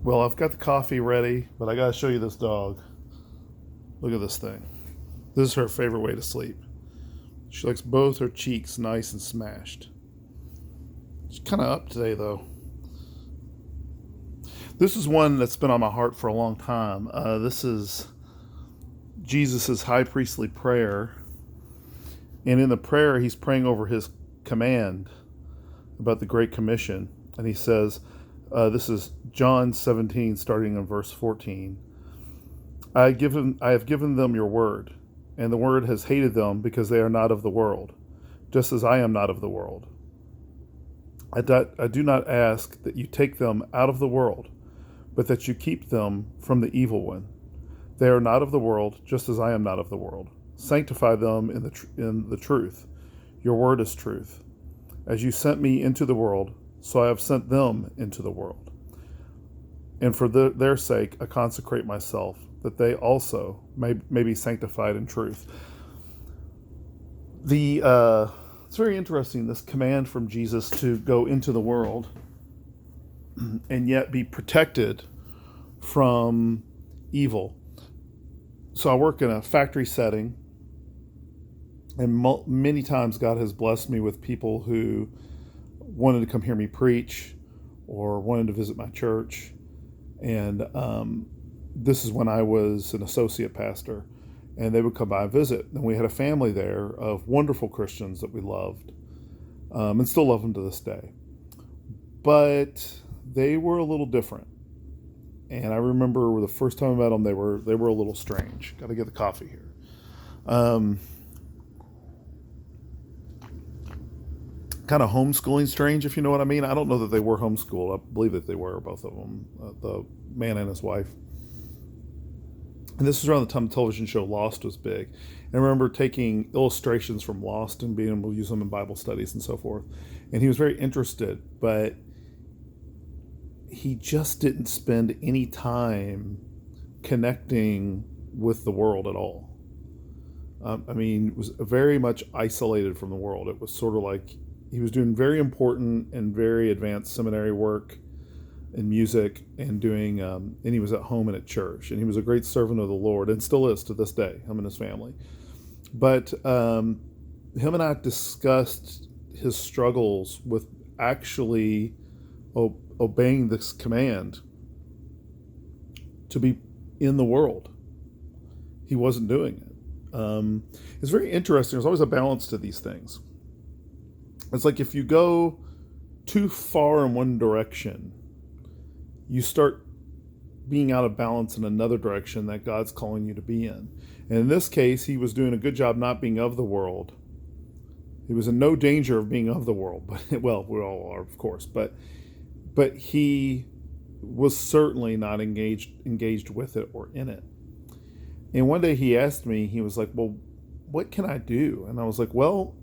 Well, I've got the coffee ready, but I gotta show you this dog. Look at this thing. This is her favorite way to sleep. She likes both her cheeks nice and smashed. She's kind of up today, though. This is one that's been on my heart for a long time. This is Jesus' high priestly prayer. And in the prayer, he's praying over his command about the Great Commission. And he says, this is John 17, starting in verse 14. I have given them your word, and the word has hated them because they are not of the world, just as I am not of the world. I do not ask that you take them out of the world, but that you keep them from the evil one. They are not of the world, just as I am not of the world. Sanctify them in the truth. Your word is truth. As you sent me into the world, so I have sent them into the world. And for their sake, I consecrate myself, that they also may be sanctified in truth. It's very interesting, this command from Jesus to go into the world and yet be protected from evil. So I work in a factory setting, and many times God has blessed me with people who wanted to come hear me preach or wanted to visit my church. And this is when I was an associate pastor, and they would come by and visit. And we had a family there of wonderful Christians that we loved, and still love them to this day. But they were a little different. And I remember the first time I met them, they were a little strange. Got to get the coffee here. Kind of homeschooling strange, if you know what I mean. I don't know that they were homeschooled. I believe that they were, both of them, the man and his wife. And this was around the time the television show Lost was big. And I remember taking illustrations from Lost and being able to use them in Bible studies and so forth. And he was very interested, but he just didn't spend any time connecting with the world at all. It was very much isolated from the world. It was sort of like he was doing very important and very advanced seminary work in music and doing, and he was at home and at church. And he was a great servant of the Lord and still is to this day, him and his family. But him and I discussed his struggles with actually obeying this command to be in the world. He wasn't doing it. It's very interesting. There's always a balance to these things. It's like if you go too far in one direction, you start being out of balance in another direction that God's calling you to be in. And in this case, he was doing a good job not being of the world. He was in no danger of being of the world, but well, we all are, of course, but he was certainly not engaged with it or in it. And one day he asked me, he was like, well, what can I do? And I was like, well,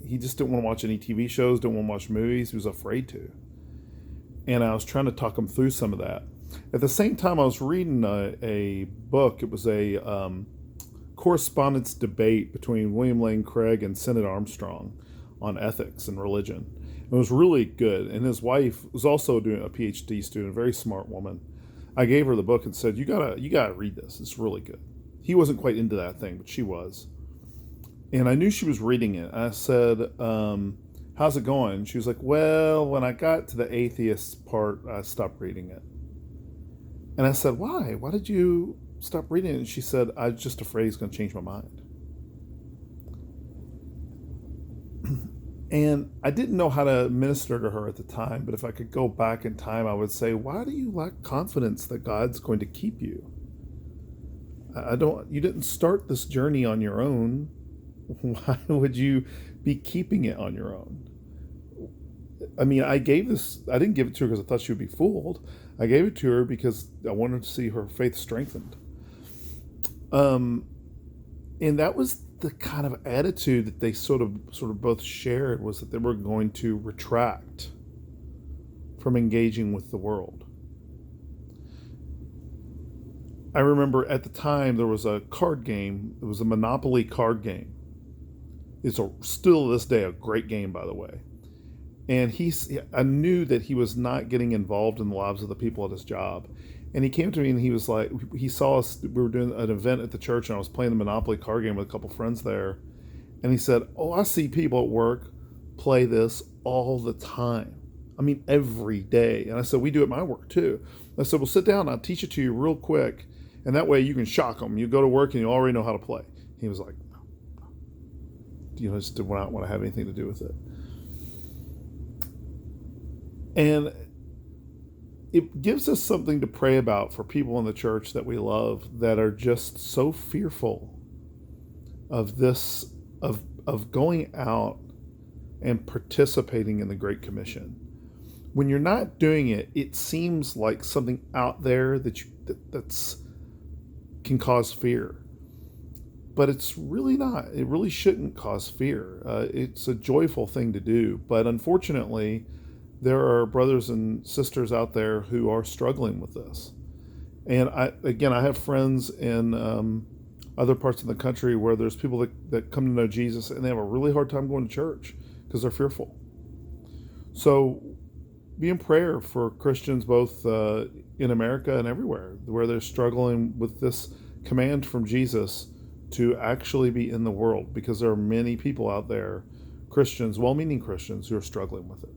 he just didn't want to watch any TV shows, didn't want to watch movies. He was afraid to. And I was trying to talk him through some of that. At the same time, I was reading a book. It was a correspondence debate between William Lane Craig and Sennett Armstrong on ethics and religion. It was really good. And his wife was also doing a PhD student, a very smart woman. I gave her the book and said, you gotta read this. It's really good. He wasn't quite into that thing, but she was. And I knew she was reading it. I said, how's it going? She was like, well, when I got to the atheist part, I stopped reading it. And I said, why? Why did you stop reading it? And she said, I'm just afraid he's going to change my mind. And I didn't know how to minister to her at the time, but if I could go back in time, I would say, why do you lack confidence that God's going to keep you? You didn't start this journey on your own. Why would you be keeping it on your own? I didn't give it to her because I thought she would be fooled. I gave it to her because I wanted to see her faith strengthened. And that was the kind of attitude that they sort of both shared, was that they were going to retract from engaging with the world. I remember at the time there was a card game. It was a Monopoly card game. It's still to this day a great game, by the way. And I knew that he was not getting involved in the lives of the people at his job. And he came to me and he was like, he saw us, we were doing an event at the church and I was playing the Monopoly card game with a couple friends there. And he said, "Oh, I see people at work play this all the time. I mean, every day." And I said, "We do it at my work too." I said, "Well, sit down. I'll teach it to you real quick. And that way you can shock them. You go to work and you already know how to play." He was like, just did not want to have anything to do with it. And it gives us something to pray about for people in the church that we love that are just so fearful of this, of going out and participating in the Great Commission. When you're not doing it, it seems like something out there that's can cause fear. But it's really not. It really shouldn't cause fear. It's a joyful thing to do. But unfortunately, there are brothers and sisters out there who are struggling with this. And I have friends in other parts of the country where there's people that come to know Jesus and they have a really hard time going to church because they're fearful. So be in prayer for Christians both in America and everywhere where they're struggling with this command from Jesus to actually be in the world, because there are many people out there, Christians, well-meaning Christians, who are struggling with it.